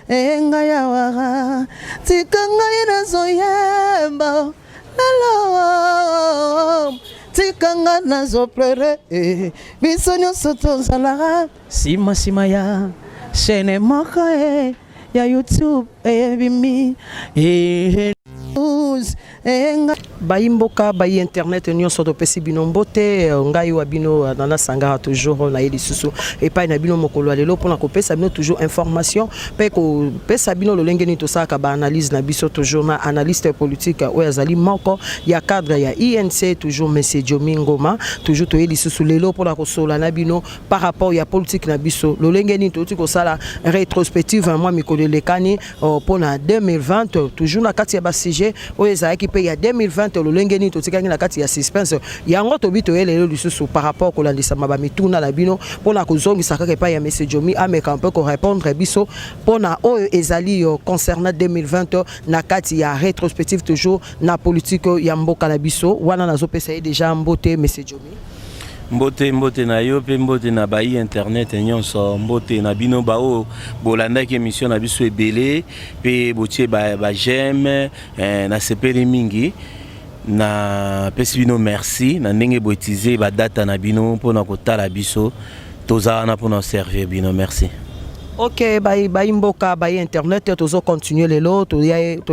enga ya wara tikanga ina zoyemba lalo tikanga na zo plere biso nyonso tozalaka sima ya chaîne moko ya YouTube bimi Baimboka bayi internet nyonso to pesi bino mbote ngai wa bino nana sangara toujours na yeli susu et pas na bino mokolo lelo pona ko pesa bino toujours information pe ko pesa bino lolenge ni to saka ba analyse na biso toujours na analyste politique o yazali moko ya cadre ya INC toujours monsieur Diomi Ngoma toujours to yeli susu lelo pona ko sola na bino par rapport ya politique na biso lolenge ni to ko sala rétrospective moi mikolo lekani pona 2020 toujours na kati ya ba sujet o yazaki pe ya 2020 lolengeni to tikaki na kati ya suspense yango to bito elelo lisusu par rapport ko landisa mabamituna na bino pona ko zongisa kaka pa ya monsieur Diomi ameka un peu ko répondre biso pona oyo ezali concernant 2020 na kati ya rétrospective toujours na politique ya mboka na biso wana nazo pesa déjà mbote monsieur Diomi mbote na yo pe mbote na bayi internet nyonso mbote na bino bao bolanda ki émission na biso ebele pe botie ba j'aime na sepeli mingi na pesi bino merci na ndenge botiser ba data na bino pona kotala biso tozana pona servir bino merci. Ok, bayi mboka bayi internet tozo continuer lelo to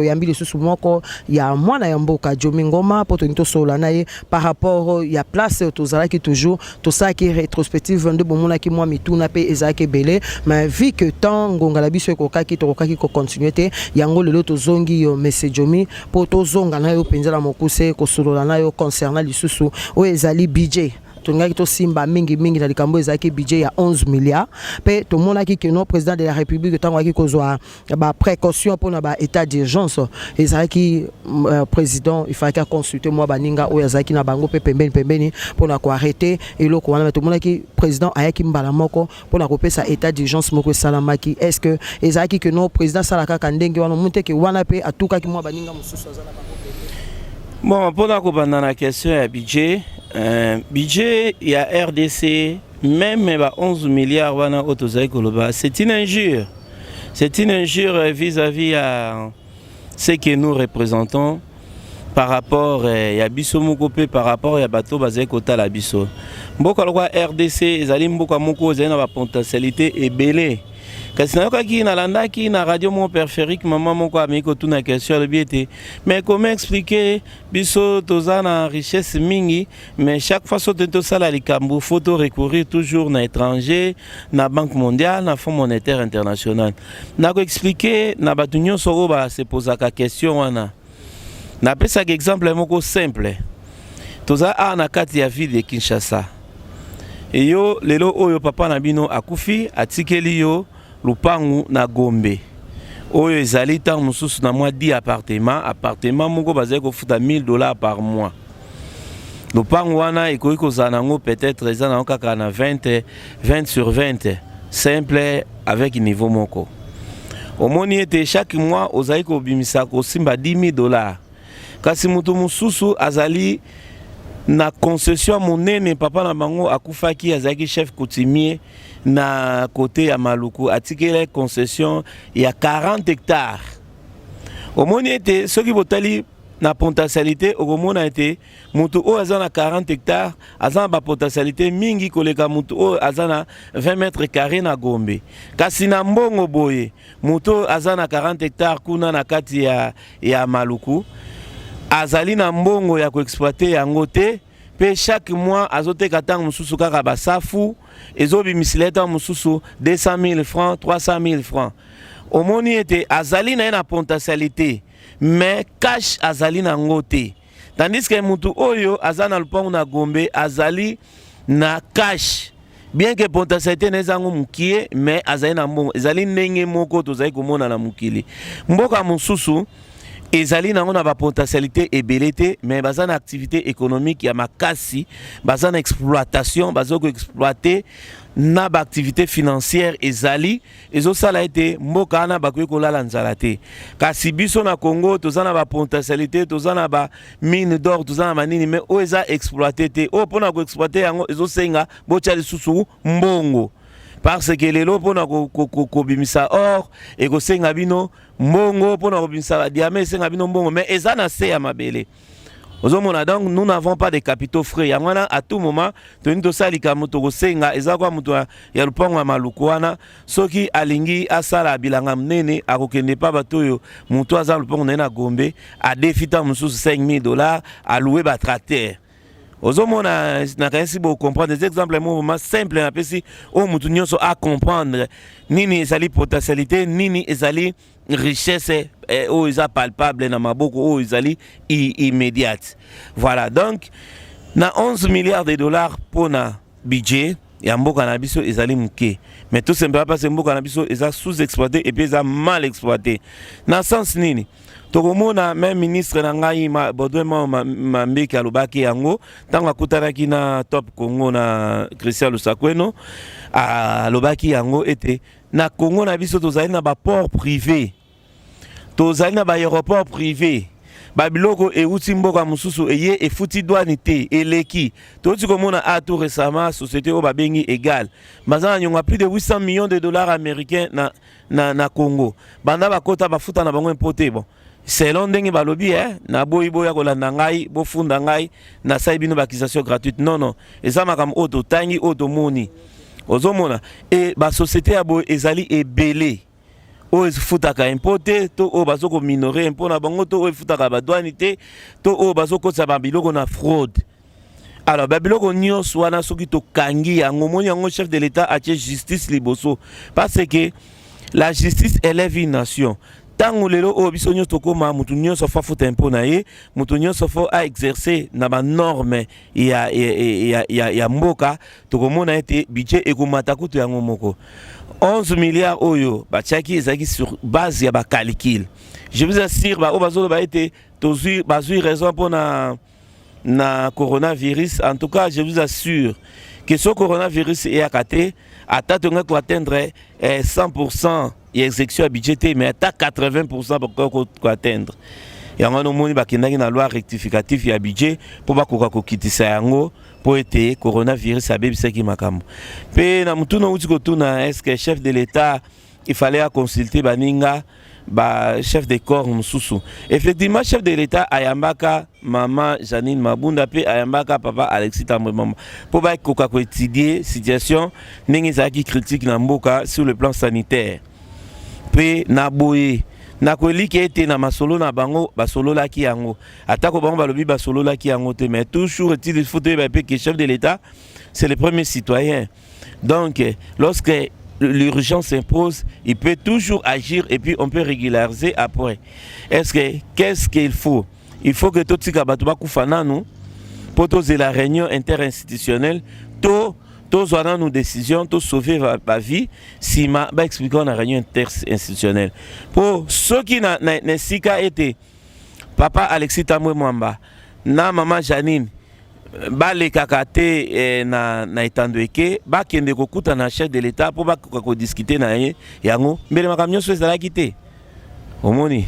yambi lisusu moko ya mwana ya mboka Diomi Ngoma poto nito sola na ye par rapport ya place tozalaki toujours to saki rétrospective de bomona ki mwa mituna pe ezaki belé mais vu que temps ngonga la biso kokaki ko continuer te yango lelo tozongi yo monsieur Diomi poto zonga na yo penzela mokuse ko solola na yo concernant lisusu o ezali budget tongaki to simba mingi na likambo ezaki budget ya 11 milliards pe to monaki que no président de la république tango aki kozwa ba précaution pour na ba état d'urgence ezaki président il fallait consulter moi baninga o yazaki na bango pe pembeni pour na ko arrêter eloko wana to monaki président ayaki mbala moko pour na ko pesa état d'urgence moko salamaki est-ce que ezaki que no président salaka kandenge wana muteke wana pe atuka ki moi baninga mususu azana bon pour na ko banda na question ya budget budget il y a RDC même 11 milliards wana autozaï koloba c'est une injure vis-à-vis à ce que nous représentons par rapport à biso moko par rapport à bateau bazé kota la biso mboka lokwa RDC ezali mboka moko ezali na ba potentialité ebele kasi na yoka na landa ki na radio mon périphérique maman moko amiko tuna question le biete mais comment expliquer biso tozana richesse mingi mais chaque fois sote to sala likambo faut recourir toujours na étranger na banque mondiale na fonds monétaire international na ko expliquer na batu nyonso ko ba se poser ka question wana na pesa exemple moko simple toza na kati ya ville de Kinshasa et yo lelo oyo papa na bino akufi atikeli yo lupangu na Gombe oyo ezali tant mususu na moi 10 appartement moko bazali ko futa $1000 par mois lupangu wana ekoki kozana ngo peut-être ezana kaka na 20 sur 20 simple avec niveau moko omoni ete chaque mois ozali ko bimisa ko simba $10,000 kasi mutu mususu azali na concession monene papa na bango akufaki azaki chef coutumier na côté ya Maluku atikele concession ya 40 hectares omoni ete soki botali na potentialité okomona ete mutu o azana 40 hectares azana ba potentialité mingi koleka mutu o azana 20 mètres carrés na Gombe kasi na mbongo boye mutu azana 40 hectares kuna na kati ya Maluku azali na mbongo ya ko exploiter yango te pe chaque mois azoteka tango mususu kaka basafu ezobi misileta mususu 200,000 francs 300,000 francs omoni ete azali na potentialité mais cash azali na ngote tandis que mutu oyo azana lupangu na Gombe azali na cash bien que potentialité nezango mukie mais azali na mbongo ezali ndenge moko tozali komona na mukili mboka mususu ezali nango na ba potentialité ebelete mais bazana activité économique ya makasi bazana exploitation bazoko exploiter na ba activité financière ezali ezosala ete mboka na bakoki kolala nzala te kasi biso na Congo tozana ba potentialité tozana ba mine d'or tozana manini mais o eza exploiter te o pona ko exploiter yango ezosenga bocha lisusu mbongo parce que lelo pona kobimisa or et ko senga bino mbongo pona kobimisa diamant senga bino mbongo mais ezana se ya mabele. Donc nous n'avons pas de capitaux frais. À tout moment, nous salika muto senga ezakwa muto ya lupango malukuana soki alingi asala bilanga mnene akokende pa batoyo muto aza lupango na Gombe a defita mususu $5,000 à louer ba tracteur. Ozomona na kanisi bo comprendre des exemples mouvement simple na pesi o mutu nyonso a comprendre nini ezali potentialité nini ezali richesse o isa palpable na maboko o ezali immédiate. Voilà donc na 11 milliards de dollars pour na budget ya mboka na biso ezali muke mais tout simplement parce que mboka na biso eza sous-exploité et puis eza mal exploité na sens nini. Tokomona même ministre na ngai Baudouin Mambeki alobaki yango tanga kutaraki na Top Congo na Christian Lusakweno alobaki yango ete na Congo na biso tozali na ba port privé tozali na ba aéroport privé babiloko euti mboka mususu eye efuti douane te eleki toti komona a tout récemment société o babengi égal bazana nyonga plus de 800 millions de dollars américains na Congo banda bakota bafuta na bango importé bon selon ndenge balobi na boyi boya kolanda ngai bofunda ngai na saibino bakisation gratuite non eza makam oto tangi oto moni ozomona et ba société ya boy ezali ebele o efutaka importé to o bazoko minorer impôt na bango to o efutaka ba douane te to o bazoko sa babiloko na fraude. Alors babiloko nyonso wana soki to kangi yango moni yango chef de l'état a justice liboso parce que la justice élève une nation. Tango lelo o biso nyonso koma mutu nyonso fa futa impôt na ye mutu nyonso fo a exercer na ba norme ya mboka tokomona ete budget ekomata kutu yango moko 11 milliards oyo batiaki ezaki sur base ya ba calcul. Je vous assure ba o bazolo ba ete tozui bazui raison pour na coronavirus. En tout cas, je vous assure que ce coronavirus est à côté à atteindre 100% exécution budgétaire mais à 80% pour atteindre. Et on a une loi rectificative ya budget pour pas qu'on quitte ça yango pour être coronavirus a bébé qui makambo. Pe na mutu na uti kotuna est-ce que chef de l'État il fallait consulter baninga ba chef de corps mususu. Effectivement chef de l'État ayambaka maman Janine Mabunda pe ayambaka papa Alexis Tambwe mama pour ba ko étudier situation ningi za qui critique na mboka sur le plan sanitaire. Pe na boye na koliki ete na masolo na bango basolo la ki yango atako bango balobi basolo la ki yango te mais toujours il faut que chef de l'État c'est le premier citoyen. Donc lorsque l'urgence s'impose, il peut toujours agir et puis on peut régulariser après. Qu'est-ce qu'il faut? Il faut que tout ce qui est nous pour la réunion interinstitutionnelle, tous nos décisions, tout sauver ma vie, si ma expliquons la réunion interinstitutionnelle. Pour ceux qui n'ont été papa Alexis Tambwe Mwamba, na maman Janine, les kakate na etandweke ba kende kokuta na chef de l'État pour ba ko discuter na ye yango mbele makamyo so ezala kité omoni.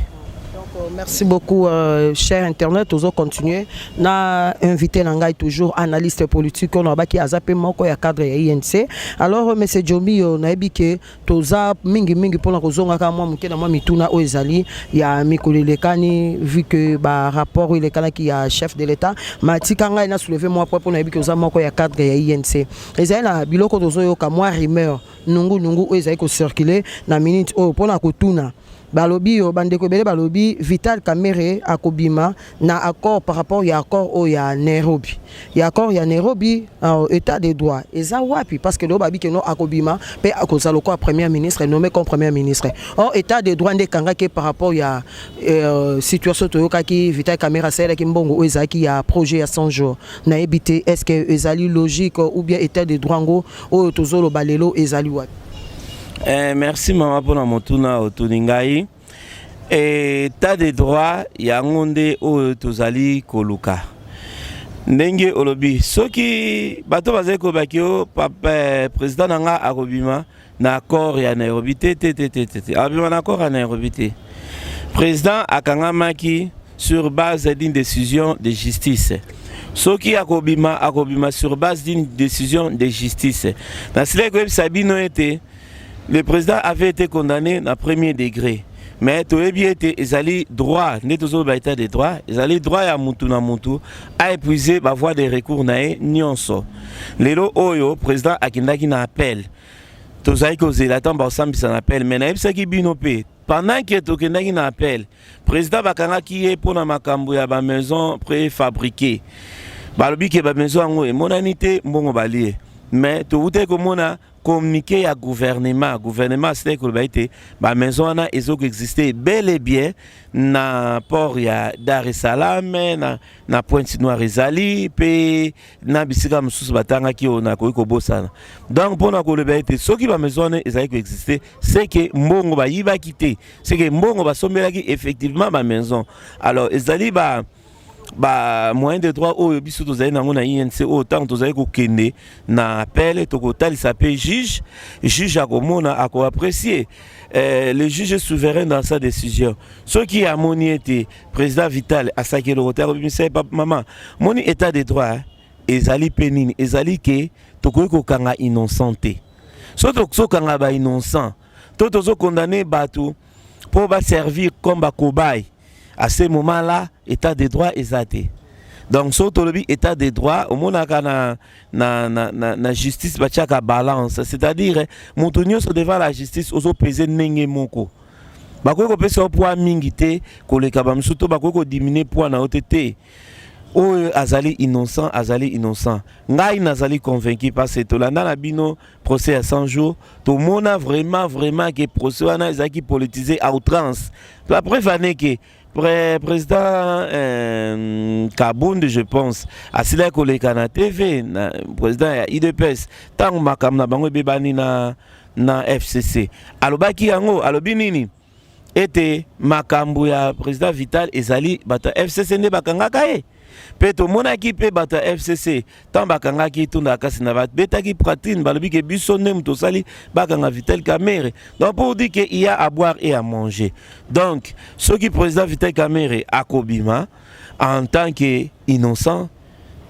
Merci beaucoup, cher Internet. Nous allons continuer. Na invité Nangai toujours analyste politique. On a qui a zappé moko ya cadre ya INC. Alors, Monsieur Jomi, on a dit que toza mingi pour la raison que moi mukena moi mituna o ezali ya mikoli lekani vu que ba rapport il lekana qui a chef de l'État. Matika ngai na soulevé moi pour na bi que oza moko ya cadre ya INC. Ezali na biloko tozo yo ka moi rumeur nungu o ezali ko circuler na minute o pour na kotuna. Balobi bandeko bele balobi Vital Kamerhe akobima na accord par rapport ya accord au ya Nairobi. Ya accord ya Nairobi état de droit. Eza wapi parce que lo babi que no akobima pe akoza loko premier ministre nommé comme premier ministre. Or état de droit ndekanga ke par rapport ya situation toyoka ki Vital Kamerhe sala ki mbongo ezaki ya projet ya 100 jours. Na ebité est-ce que ezali logique ou bien état de droit ngo o tozolo balelo ezali wapi? Merci maman pour la motuna otuningai. État de droit yangonde o tozali koluka. Ndenge olobi soki bato bazali ko bakio papa président nanga akobima na accord ya Nairobi te. Abima na accord ya Nairobi te. Président akangamaki sur base d'une décision de justice. Ce qui akobima sur base d'une décision de justice. Dans ce Sabino était, le président avait été condamné à premier degré. Mais tout est bien été, ils allaient droit, n'est toujours pas état de droit, ils allaient droit à Moutou na Moutou, à épuiser la voie des recours nae nyonso. Lelo oyo, président Akindaki na appel. Tous aïe causé, l'attend ensemble s'en appelle, mais naïb ça qui binopé. Pendant que tu Akindaki na appel, président Bakanga qui est pour la makambu ya ba maison préfabriquée. Balobi ke ba maison ngo e monanité mbongo balié. Mais tout est comme on a communiqué à gouvernement c'est que la maison a existé bel et bien na port ya Dar es Salaam na Pointe-Noire ezali pe na bisika mususu batanga ki ona ko bosana. Donc pour na ko le baité ce qui la maison ezali existé c'est que mbongo ba yiba quitté c'est que mbongo ba sombelaki effectivement ma maison. Alors ezali moyen de droit au biso tozali nango na INC autant tozali ko kende na appel tokotal s'appelle juge akomona ako apprécier le juge est souverain dans sa décision. Ce qui a moni été président Vital asaki le retard bimisa papa maman moni état de droit ezali penini ezali ke tokoki ko kanga innocenté soto so kanga ba innocent tozo condamner batu pour ba servir comme ba cobaye. À ce moment-là, état de droit est athée. Donc, si on état de droit, au moment na justice, bachaka balance. C'est-à-dire, mon devant la justice, on pèse nenge moko. Bako pèse au poids mingité, koleka bamsuto, bako diminuer poids na OTT. Oh, azali innocent. Ngai nazali convaincu parce que tolanda na bino procès à 100 jours. Tout le monde a vraiment que procès wana ezaki politisé à outrance. La preuve année que président Kabound, je pense, à Sila Koleka na TV, président IDPS, tant makam na bango bebani na FCC. Alobaki yango, alobi nini? Était makambu ya président Vital ezali bata FCC ne bakanga kae. Peto mona ki pe bata FCC tant bakanga ki tunda kasi na bat beta ki pratine balobi ke biso ne mutosali bakanga Vital Kamerhe. Donc pour dire qu'il y a à boire et à manger. Donc ce qui président Vital Kamerhe akobima en tant que innocent,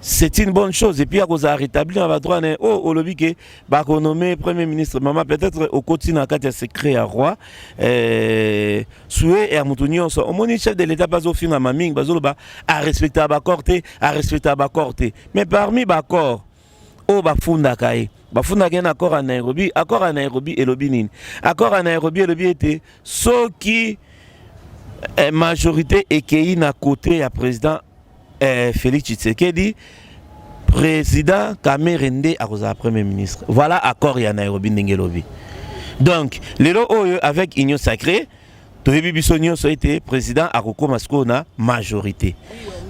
c'est une bonne chose. Et puis, à cause de rétablir un droit, au lobby que nommé Premier ministre, maman, peut-être au quotidien, quand il secret à roi, souhait et à Moutounion, au moins, chef de l'État, pas au fin à Maming, à respecter à Bakorte, Mais parmi Bakor, au Bafunda Kaye, Bafunda Kaye, accord à Nairobi et Lobinin. Accord à Nairobi et Lobby était ce qui est majorité et qui est à côté à président. Félix Tshisekedi, président Kamerhe à premier ministre. Voilà accord ya Nairobi Ningelobi. Donc, les lots avec Union Sacrée, Toyebi Bissonio a été président à Roko Maskona majorité.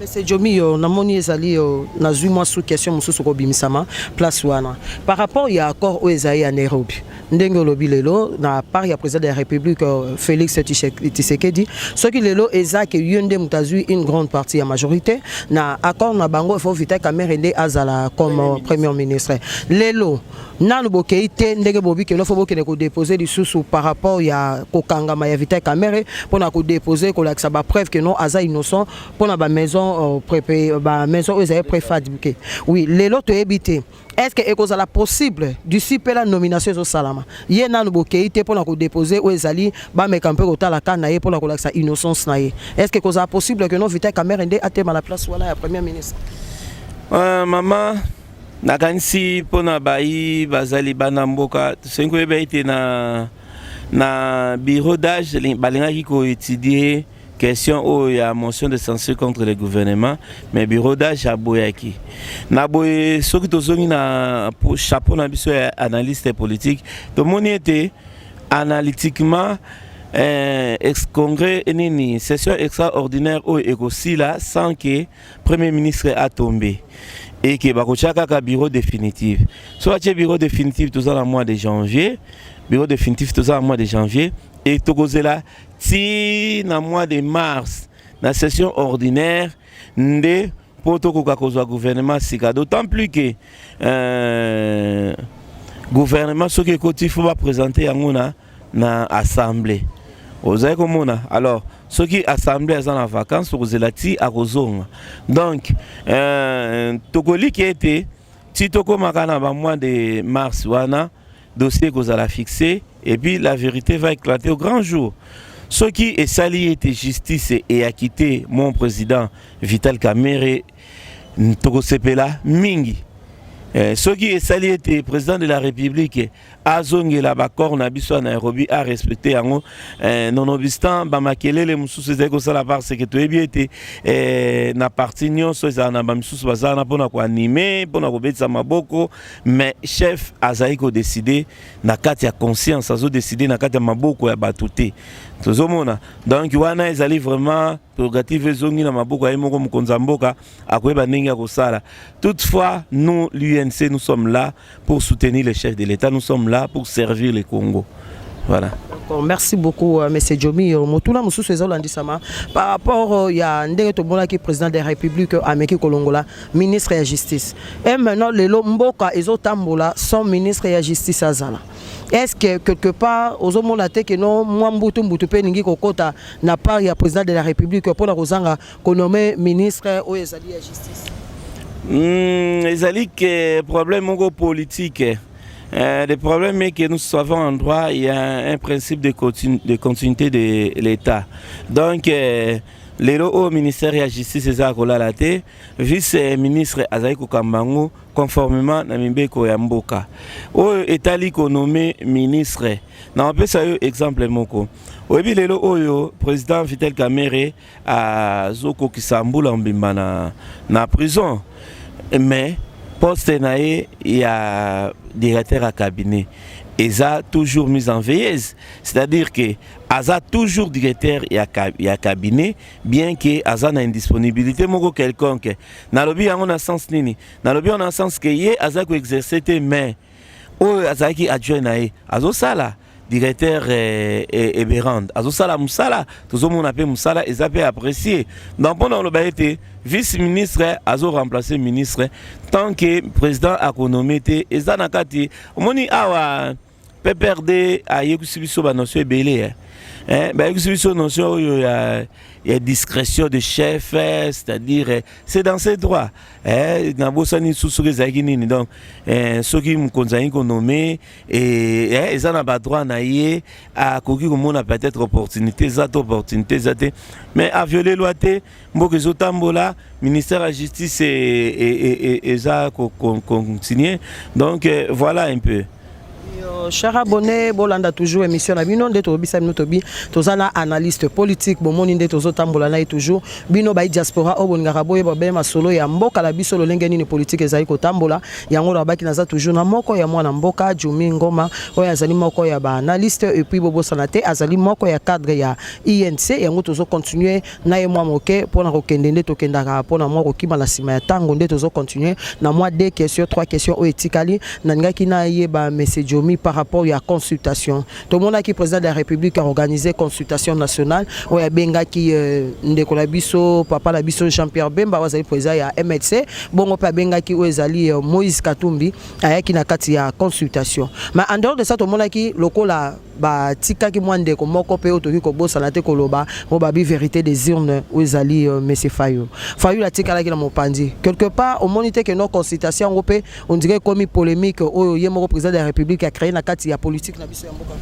Monsieur Jomi, on a moni ezali na zui moi sous question mususu ko bimisama place wana. Par rapport il y a accord au Ezaï à Nairobi. Ndenge lobi lelo na part ya président de la République Félix Tshisekedi, ce qui lelo eza que yende mutazui une grande partie à majorité na accord na bango il faut Vital Kamerhe azala comme premier ministre. Lelo na bokeite ndenge bobi que faut que ko déposer du sous par rapport ya kokangama ya Vital Kamerhe pour na ko déposer ko la preuve que non aza innocent pour na ba maison maison aux aïeux préfabriqués. Oui, les lots habité. Est-ce que c'est la possible d'ici la nomination au Salama? Il y a un bokéité pour la déposer aux Ezali, bah mais quand peut la canaille pour la sa innocence naïe. Est-ce que c'est possible que nous Vital Kamerhe à thème à la place voilà la première ministre? Maman, nakansi pour na bayi bazali banamboka, c'est que baïté na bureau d'âge balinga qui ko étudier question où il y a motion de censure contre le gouvernement, mais bureau d'âge à Boyaki. Na boye ce qui tozongi na chapeau na biso analyste politique, tout le monde était analytiquement ex-congrès nini session extraordinaire au écosi là sans que premier ministre a tombé et que bakochaka ka bureau définitif. Soit bureau définitif tout ça en mois de janvier, bureau définitif tout ça en mois de janvier et tokozela si dans le mois de mars, dans la session ordinaire, nous avons gouvernement sika. D'autant plus que le gouvernement, ce qui faut présenter dans l'Assemblée. Alors, ceux qui assemblée en vacances aux elati à Rozonga. Donc tokoli qui était titoko makana ba mois de mars wana dossier qu'on a fixé et puis la vérité va éclater au grand jour. Ce qui est sali était justice et acquitté mon président Vital Kamerhe Toko Sepela mingi. Ce qui est sali était président de la République azongi la bakor na biso Nairobi a respecté yango nonobistant bamakelele mususu ezali kosala parce que toyebi ete na parti nyonso ezala na bamisusu bazala na mpona koanime mpona kobetisa maboko mais chef azali kodeside na kati ya conscience azodeside na kati ya maboko ya bato te tozomona donc wana ezali vraiment prérogative ezongi na maboko ya ye moko mokonzi ya mboka akoyeba ndenge ya kosala. Toutefois nous l'UNC nous sommes là pour soutenir les chefs de l'État, nous sommes là pour servir le Congo. Voilà. Merci beaucoup, M. Djomi. Motula Moussou Landisama. Par rapport à Ndenge Tomola qui est président de la République Ameki Kolongola, ministre de la Justice. Et maintenant, les Lomboka et Zotambola sont ministres de la Justice à Zala. Est-ce que quelque part, aux hommes que non, moi, Mboutou Ningi Kokota n'a pas le président de la République pour la Rosanga qu'on nomme ministre ou Ezali de la Justice? Ezali que problème politique. Le problème est que nous savons en droit, il y a un principe de continuité de l'État. Donc, les au ministère de la Justice, c'est ça qu'on a laté, vice-ministre Azaïko Kambango, conformément à Mimbeko Yamboka. Au État nommé ministre, on peut ça exemple moko. Oui, le président Vital Kamerhe a Zoko Kisambula en na prison. Mais poste naé, il y a directeur à cabinet. Ils ont toujours mis en veilleuse. C'est-à-dire que Aza toujours directeur et à cabinet, bien que Aza na indisponibilité moko quelconque. Nalobi en a sens nini. Nalobi en a sens que yé Aza ko exercer mais o Aza qui adjoint naé. Azo sala directeur et Bérand. Azo sala musala, tout le monde appelle musala et ça peut apprécier. Donc pendant le baïté vice-ministre Azo remplacer ministre tant que président a nommé et ça n'a qu'à dire moni awa PPRD a yekusibiso ba notion belé ba yekusibiso notion il y a discrétion de chef, c'est-à-dire c'est dans ses droits na bosani susuri zaki nini donc ceux qui me konzani ko nommé et ils ont pas droit na yé a koki ko mona peut-être opportunité mais à violer loi te mboke zotambola ministère de la justice et ça continuer donc voilà un peu. Cher abonné, bolanda toujours émission na bino ndeto bisa minotobi tozana analyste politique bomoni ndeto zotambola na toujours bino ba diaspora obongara boye ba bema solo ya mboka la biso lolenge nini politique ezali kotambola yango na baki naza toujours na moko ya mwana mboka Djomi Ngoma oyo azali moko ya ba analyste et puis bobo sanate azali moko ya cadre ya INC yango tozo continuer na ye mwa moke pona kokende ndeto kendaka pona mwa kokima la sima ya tango ndeto zo continuer na mwa deux questions trois questions o etikali na ngaki na ye ba monsieur Djomi par rapport à la consultation. Tout le monde qui est président de la République a organisé consultation nationale. Il y a Benga qui Ndeko Labiso, Papa Labiso, Jean-Pierre Bemba, il y a président de MLC. Bon, il y a Benga qui est Moïse Katumbi, qui a consultation. Mais en dehors de ça, tout le monde qui local ba tika ki mwande ko moko pe otoki ko bosa na te ko loba mo babi vérité des urnes où ezali monsieur Fayou la tika la ki na mopandi quelque part au monité que nos consultations européennes on dirait comme polémique au yemo président de la République a créé na kati ya politique na biso ya mboka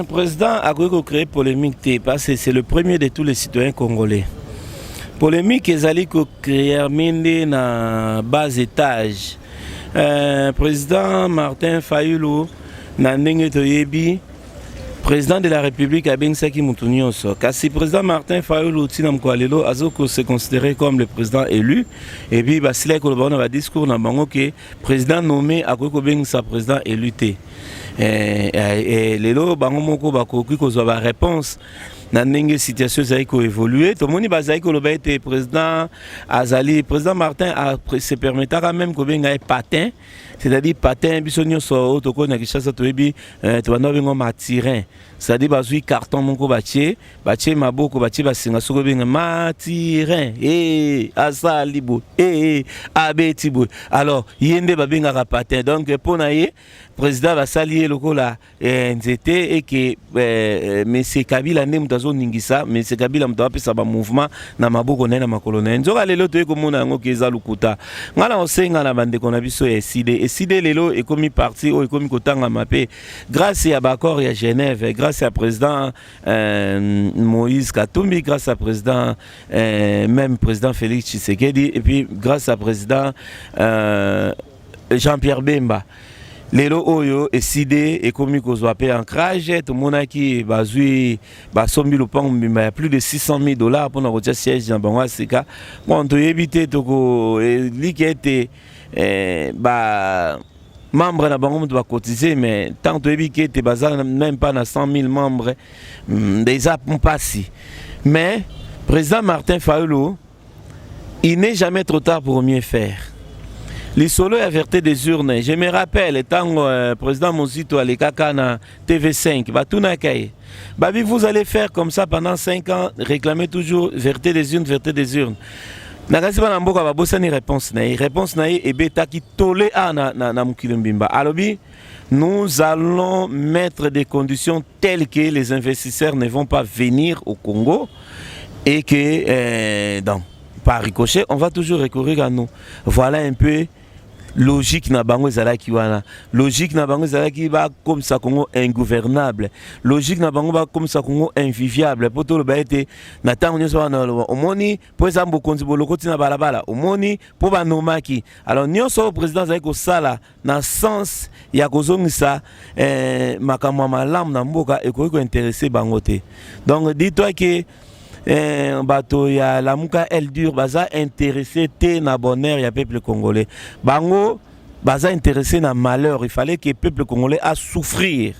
président a créé polémique parce que c'est le premier de tous les citoyens congolais. Polémique ezali ko créer minde na bas étage. Président Martin Fayulu Nandenge Toyebi, président de la République a bien saki mutunyoso. Kasi président Martin Fayulu Tinam Kwalelo azoko se considéré comme le président élu. Et puis basila kolobana va discours na bango que président nommé a ko ben sa président élu té. Et lelo bango moko ba ko kozwa ba réponse. Nandenge situation zai ko évoluer. Tout le monde bazai ko loba été président Azali, président Martin a se permettra quand même ko ben patin. C'est-à-dire patin bisonyo so otoko na kishasa toyebi to bana bengo matirin c'est-à-dire bazui carton monko batie maboko batie basinga soko benga matirin asalibo abetibo alors yende babenga patin donc pona ye président va saluer le cola nzete et que monsieur Kabila ne mutazo ningisa monsieur Kabila mutawape sa ba mouvement na maboko na makolo na nzoka lelo to ekomona ngo keza lukuta ngala osenga na bande kona biso eside lelo ekomi parti o ekomi kotanga mape grâce à l'accord ya Genève, grâce à président Moïse Katumbi, grâce à président même président Félix Tshisekedi et puis grâce à président Jean-Pierre Bemba. Lelo oyo eside ekomi kozwa pe ancrage tout monaki bazui basombi lopango mbimba ya plus de $600,000 pour na kotia siège na bango sika bon to éviter toko likete membres na bango doit cotiser mais tant to éviter te bazar même pas na 100,000 membres déjà passé mais président Martin Fayulu il n'est jamais trop tard pour mieux faire. Les solos avertis des urnes, je me rappelle, étant président Mozito à l'Ekaka na TV5, Babi, vous allez faire comme ça pendant 5 ans, réclamer toujours verter des urnes, verter des urnes. Nakasiba na mboka ba bosani réponse na et beta qui tolé na mukilumbimba. Alobi, nous allons mettre des conditions telles que les investisseurs ne vont pas venir au Congo et que donc par ricochet, on va toujours recourir à nous. Voilà un peu logique na bango ezalaki wana. Logique na bango ezalaki ba comme ça Congo ingouvernable. Logique na bango ba comme ça Congo inviviable. Poto lo ba été na tango nyoso wana omoni po ezambo konzi bolokoti na balabala. Omoni po ba nomaki. Alors nyoso président zali ko sala na sens ya kozongisa makamwa malamu na mboka ekoki ko intéresser bango te. Donc dis-toi que bato ya lamuka el dur baza intéressé te na bonheur ya peuple congolais bango baza intéressé na malheur il fallait que le peuple congolais a souffrir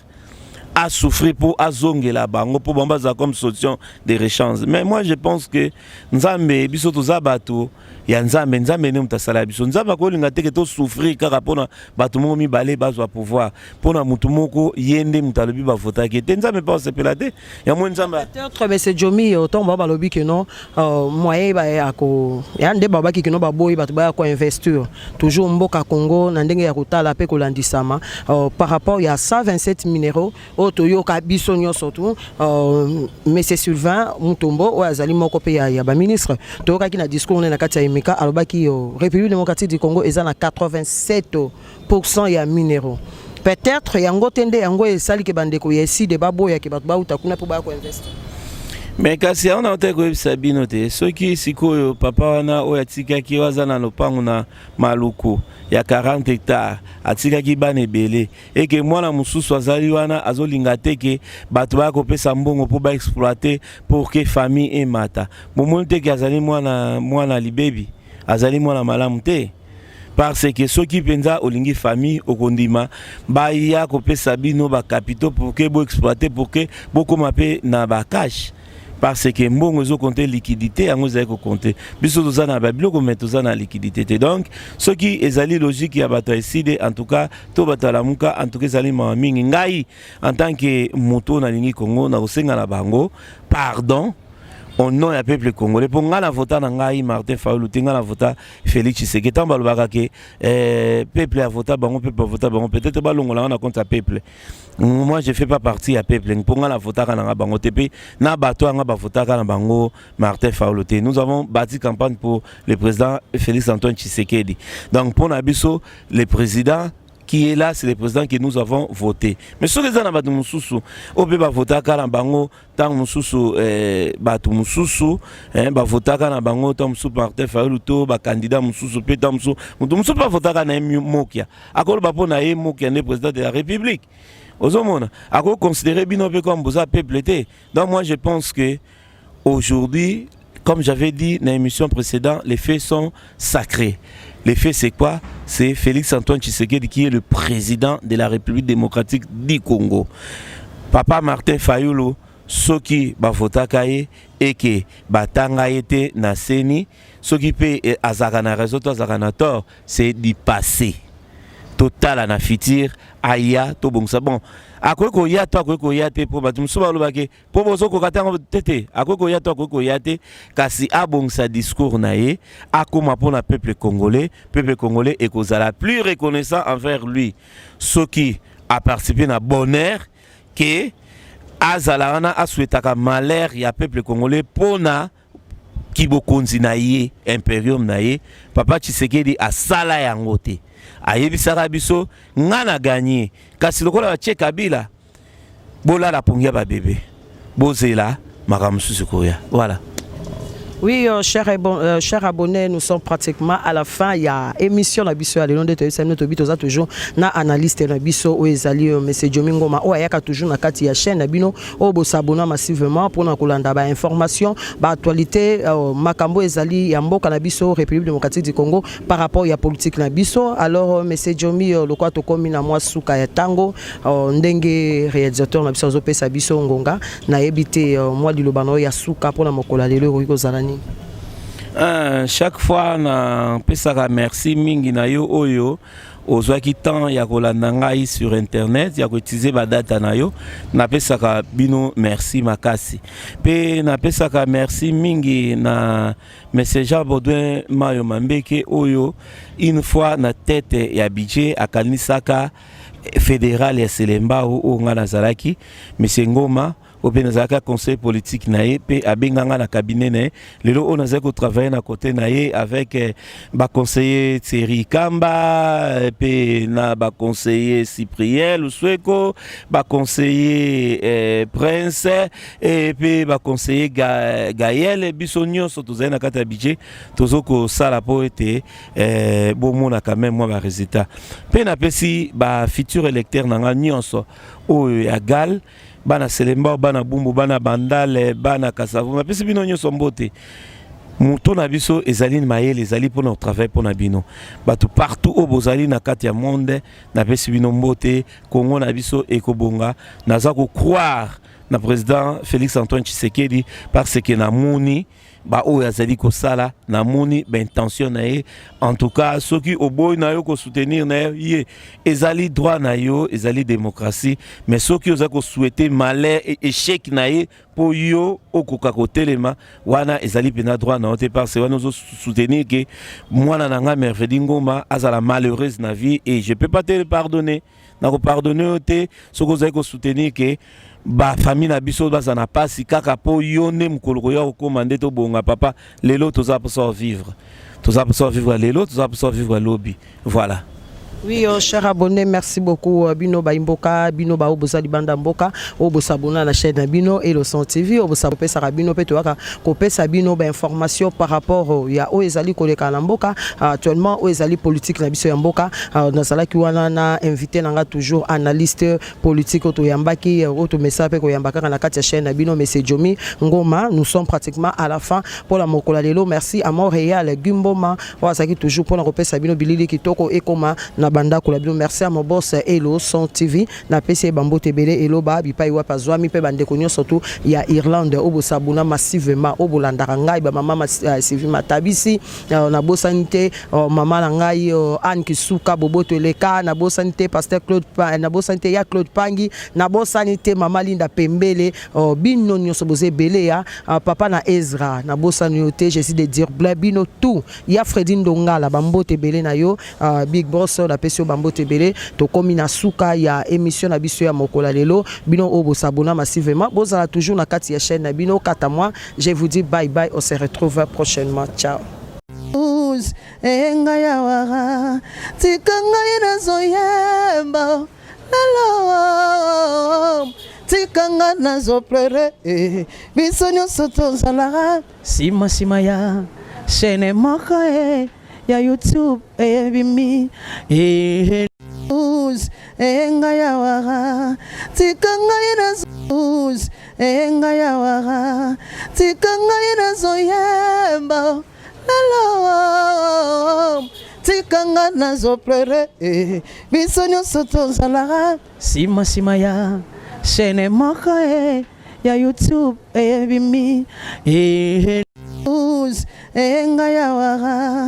pour azongela bango pour bambaza comme solution de rechange mais moi je pense que nzambe biso toza bato ya nzambe ne mutasala biso nzambe ko linga te que to souffrir kaka pona bato mo mi balé bazwa pouvoir pona mutu moko yende mutalobi ba vota ke te nzambe pas se pelade ya mo nzambe peut-être monsieur Jomi autant ba balobi que non moyen ba ya ko ya nde baba ki no ba boy bato ba ko investir toujours mboka Congo na ndenge ya kotala pe ko landisama par rapport ya 127 minéraux otoyo ka biso nyonso tout monsieur Sylvain Mutombo o azali moko pe ya ba ministre to ka ki na discours na kati ya Mika alobaki République démocratique du Congo est à 87% ya minéraux. Peut-être yango tende yango esali ke bandeko yesi de babo ya ke bato ba utakuna po ba ko investir. Mais kasi on a été ko sabino te soki sikoyo papa wana o yatika ki wazana lopango na maluku ya 40 hectares atika ki bane belé et que mwana mususu azali wana azolinga te ke bato ba ko pesa mbongo po ba exploiter pour que famille et mata bomoni te ke azali mwana libebi azali mwana malamu te parce que ceux qui penza olingi famille okondima ba ya ko pesa bino ba capitaux pour que bo exploiter pour que beaucoup mape na ba cash parce que mbongo zo compter liquidité yango za ko compter biso toza na babiloko mais toza na liquidité te donc ce qui ezali logique ya bato eside en tout cas to batala muka en tout cas ezali mingi ngai en tant que moto na lingi Congo na osenga na bango pardon au nom du peuple congolais pour nga na vota na ngai Martin Fayulu tinga na vota Félix Tshisekedi tamba lobaka ke peuple a voté bango peuple a voté bango peut-être ba longola na compte peuple moi je fais pas partie à peuple pour nga na vota na bango tepe na bato nga ba vota na bango Martin Fayulu te nous avons bâti campagne pour le président Félix Antoine Tshisekedi donc pour na biso le président qui est là, c'est le président que nous avons voté. Mais sur les gens qui ont voté, voté à bango, tant mususu, batu mususu, voté à bango, tant mususu Martin Fayulu to, candidat mususu, tant mususu, mususu pas voté à Mokia. À quoi le bapon a Mokia, le président de la République. Aux hommes, à quoi considérer Binope comme vous avez peuplé. Donc moi je pense que aujourd'hui, comme j'avais dit dans l'émission précédente, les faits sont sacrés. Les faits, c'est quoi? C'est Félix Antoine Tshisekedi qui est le président de la République démocratique du Congo. Papa Martin Fayulu, ce qui va voter et que batanga été na seni, ce qui peut azakana réseau azakana tort, c'est du passé. Total na fitir aya to bon ça bon. Akoko ya to akoko ya te po batum so balobake po bozo ko katanga tete akoko ya to akoko ya te kasi abong sa discours na ye akoma pour le peuple congolais ekozala plus reconnaissant envers lui ce qui a participé na bonheur que azalana a souhaité ka malheur ya peuple congolais pona kibokonzi na ye imperium na ye papa Tshisekedi asala yango te ayebisaka biso nga na gagné kasi lokola batie Kabila bolala pongia ba bébé bozela makambo susu koya voilà. Oui, chers abonnés, nous sommes pratiquement à la fin. Il y a émission la biso à l'élan de TSM notre bito za toujours na analyste na biso o ezali monsieur Djomingo ma o ayaka toujours na kati ya chaîne na bino o bo s'abonner massivement pour na kolanda ba information ba actualité makambo ezali ya mboka na biso République démocratique du Congo par rapport ya politique na biso. Alors monsieur Djomi lokwa to komi na mwa suka ya tango ndenge réalisateur na biso zo pesa biso ngonga na ebité mwa dilobano ya suka pour na mokola lelo ko zalani. Chaque fois na pesaka merci mingi na yo oyo ozwaki temps ya kolanda ngai sur internet ya koutiliser ba data na yo na pesaka bino merci makasi pe na pesaka merci mingi na monsieur Jean Baudouin Mayo Mambeke oyo une fois na tête ya budget akanisaka fédéral ya Selemba o ngana zalaki monsieur Ngoma ope nazaka conseil politique nae pe abenganga na cabinet nae lelo on nazako travailler na côté nae avec ba conseiller Thierry Kamba pe na ba conseiller Cyprien Lusweko ba conseiller Prince et pe ba conseiller Gaël Bissonio surtout na kata budget tozoko sala po ete bomona quand même moi ba résultat pe na pesi ba futur électeur nanga nyonso o ya gal bana Selemba bana Bumbu bana Bandale bana Kasavu ma pesi bino nyonso mbote muto na biso ezali mayele ezali pour notre travail pour na bino batu partout au bozali na kati ya monde na pesi bino mbote Congo na biso ekobonga naza ko croire na président Félix Antoine Tshisekedi parce que na moni ba o yazali ko sala na moni ba intention na ye en tout cas ceux qui au boy na yo ko soutenir na ye ezali droit na yo ezali démocratie mais ceux qui oza ko souhaiter malheur et échec na ye pour yo okoka ko telema wana ezali pena droit na te parce que wana ozo soutenir que moi na nga Merveille Ngoma azala malheureuse na vie et je peux pas te le pardonner na ko pardonner te ceux qui oza ko soutenir que ba famille na biso baza na pasi kaka po yone mukolo ya komande to bonga papa lelo toza pour vivre lelo toza pour vivre lobby voilà. Oui, chers abonnés, merci beaucoup. Bino Baimboka, Bino Baobosa Libanda Mboka, Obosabona la chaîne Bino et le Son TV, Obosapé Sarabino Petouaka, Kopé Sabino, information par rapport à Oezali Koleka Namboka, actuellement Oezali politique Nabiso Yamboka, dans la Kiwana invité Nanga toujours analyste politique Oto Yambaki, Oto Mesape Koyambaka, la Katia chaîne Bino, Messé Djomi, Ngoma, nous sommes pratiquement à la fin pour la Mokola Lelo. Merci à Montréal, Gumboma, Oazaki toujours pour la Kopé Sabino Bilili Kitoko et Koma. Banda kolabino merci à mon boss Elo Son TV na PC Bambo Tebele Elo ba bipa iwa pazwa mi pe bande konyo surtout ya Irlande obo sabuna massivement obo landaka ngai ba mama Sylvie Matabisi na bosanité mama ngai Anne Kisuka bobo Teleka na bosanité pasteur Claude na bosanité ya Claude Pangi na bosanité mama Linda Pembele bino nyonso boze belé ya papa na Ezra na bosanité j'essaie de dire bino tout ya Fredine Ndongala Bambo Tebele na yo Big Boss Pesio Bambo Tebele to komi na suka ya émission na biso ya mokola lelo bino obo sabona massivement bozala toujours na kati ya chaîne na bino kata moi je vous dis bye bye on se retrouve prochainement ciao enga ya wara tikanga ina zoyemba lalo tikanga na zo plere bisonyo soto zala sima ya chaîne moka ya YouTube bimi enga ya wara tikanga ina enga ya wara tikanga ina zoyemba lalo tikanga na zo plere bisonyo soto zala sima ya chaîne moka ya YouTube bimi enga ya wara